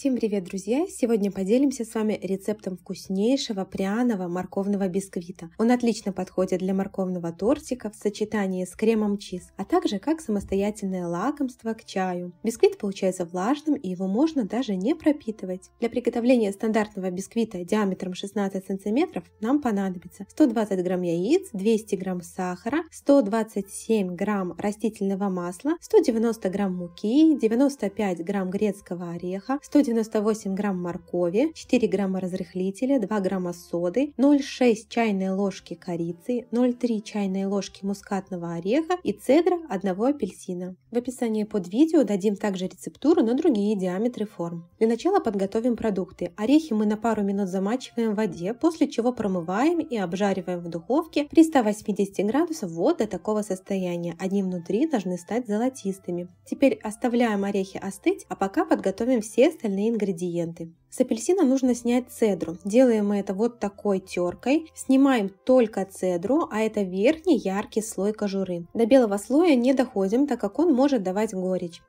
Всем привет, друзья! Сегодня поделимся с вами рецептом вкуснейшего пряного морковного бисквита. Он отлично подходит для морковного тортика в сочетании с кремом чиз, а также как самостоятельное лакомство к чаю. Бисквит получается влажным, и его можно даже не пропитывать. Для приготовления стандартного бисквита диаметром 16 см нам понадобится 120 грамм яиц, 200 грамм сахара, 127 грамм растительного масла, 190 грамм муки, 95 грамм грецкого ореха, 198 грамм моркови, 4 грамма разрыхлителя, 2 грамма соды, 0,6 чайной ложки корицы, 0,3 чайной ложки мускатного ореха и цедра одного апельсина. В описании под видео дадим также рецептуру на другие диаметры форм. Для начала подготовим продукты. Орехи мы на пару минут замачиваем в воде, после чего промываем и обжариваем в духовке при 180 градусах вот до такого состояния. Они внутри должны стать золотистыми. Теперь оставляем орехи остыть, а пока подготовим все остальные ингредиенты. С апельсина нужно снять цедру. Делаем мы это вот такой теркой. Снимаем только цедру, а это верхний яркий слой кожуры. До белого слоя не доходим, так как он может давать горечь.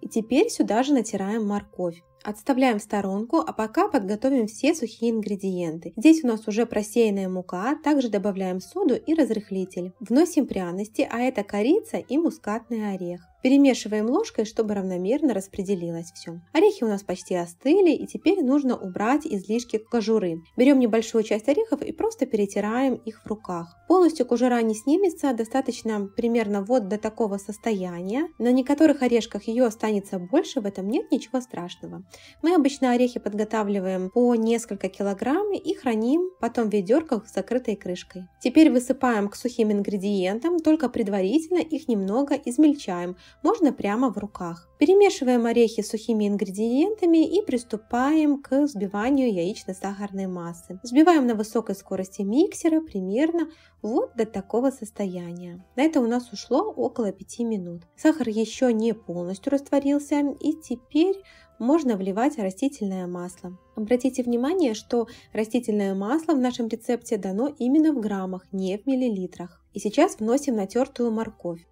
И теперь сюда же натираем морковь. Отставляем в сторонку, а пока подготовим все сухие ингредиенты. Здесь у нас уже просеянная мука, также добавляем соду и разрыхлитель. Вносим пряности, а это корица и мускатный орех. Перемешиваем ложкой, чтобы равномерно распределилось все. Орехи у нас почти остыли, и теперь нужно убрать излишки кожуры. Берем небольшую часть орехов и просто перетираем их в руках. Полностью кожура не снимется, достаточно примерно вот до такого состояния. На некоторых орешках ее останется больше, в этом нет ничего страшного. Мы обычно орехи подготавливаем по несколько килограмм и храним потом в ведерках с закрытой крышкой. Теперь высыпаем к сухим ингредиентам, только предварительно их немного измельчаем. Можно прямо в руках. Перемешиваем орехи с сухими ингредиентами и приступаем к взбиванию яично-сахарной массы. Взбиваем на высокой скорости миксера примерно вот до такого состояния. На это у нас ушло около 5 минут. Сахар еще не полностью растворился, и теперь можно вливать растительное масло. Обратите внимание, что растительное масло в нашем рецепте дано именно в граммах, не в миллилитрах. И сейчас вносим натертую морковь.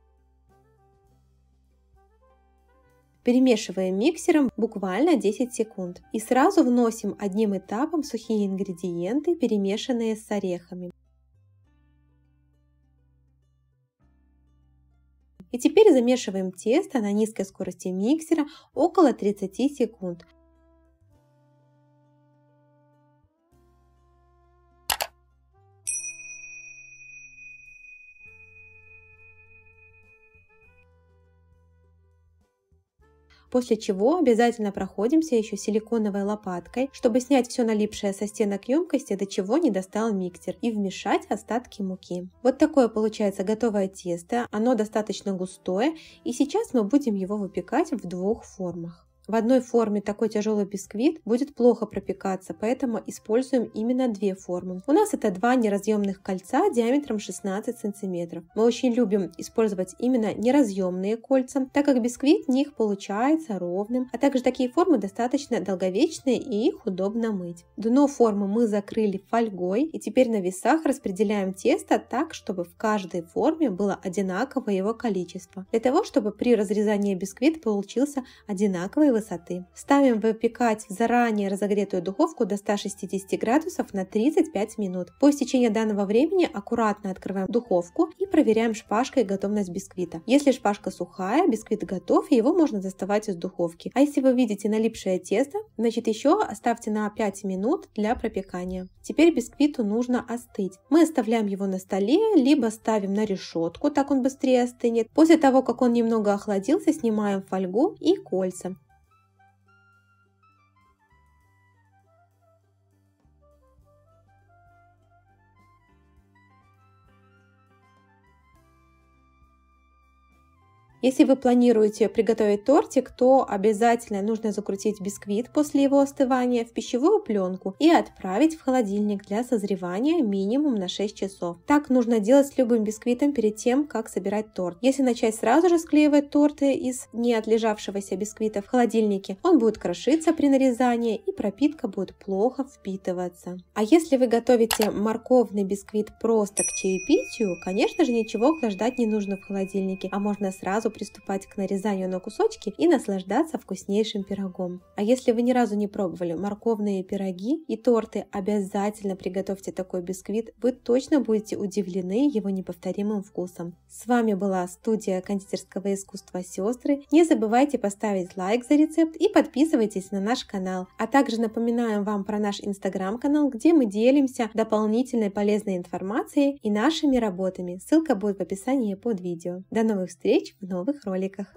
Перемешиваем миксером буквально 10 секунд. И сразу вносим одним этапом сухие ингредиенты, перемешанные с орехами. И теперь замешиваем тесто на низкой скорости миксера около 30 секунд. После чего обязательно проходимся еще силиконовой лопаткой, чтобы снять все налипшее со стенок емкости, до чего не достал миксер, и вмешать остатки муки. Вот такое получается готовое тесто, оно достаточно густое, и сейчас мы будем его выпекать в двух формах. В одной форме такой тяжелый бисквит будет плохо пропекаться, поэтому используем именно две формы. У нас это два неразъемных кольца диаметром 16 см. Мы очень любим использовать именно неразъемные кольца, так как бисквит в них получается ровным, а также такие формы достаточно долговечные и их удобно мыть. Дно формы мы закрыли фольгой, и теперь на весах распределяем тесто так, чтобы в каждой форме было одинаковое его количество, для того, чтобы при разрезании бисквит получился одинаковый высоты. Ставим выпекать в заранее разогретую духовку до 160 градусов на 35 минут. По истечении данного времени аккуратно открываем духовку и проверяем шпажкой готовность бисквита. Если шпажка сухая, бисквит готов, и его можно доставать из духовки. А если вы видите налипшее тесто, значит еще оставьте на 5 минут для пропекания. Теперь бисквиту нужно остыть. Мы оставляем его на столе, либо ставим на решетку, так он быстрее остынет. После того, как он немного охладился, снимаем фольгу и кольца. Если вы планируете приготовить тортик, то обязательно нужно закрутить бисквит после его остывания в пищевую пленку и отправить в холодильник для созревания минимум на 6 часов. Так нужно делать с любым бисквитом перед тем, как собирать торт. Если начать сразу же склеивать торты из неотлежавшегося бисквита в холодильнике, он будет крошиться при нарезании и пропитка будет плохо впитываться. А если вы готовите морковный бисквит просто к чаепитию, конечно же ничего охлаждать не нужно в холодильнике, а можно сразу приступать к нарезанию на кусочки и наслаждаться вкуснейшим пирогом. А если вы ни разу не пробовали морковные пироги и торты, обязательно приготовьте такой бисквит, вы точно будете удивлены его неповторимым вкусом. С вами была студия кондитерского искусства «Сестры». Не забывайте поставить лайк за рецепт и подписывайтесь на наш канал. А также напоминаем вам про наш инстаграм-канал, где мы делимся дополнительной полезной информацией и нашими работами. Ссылка будет в описании под видео. До новых встреч в новых роликах!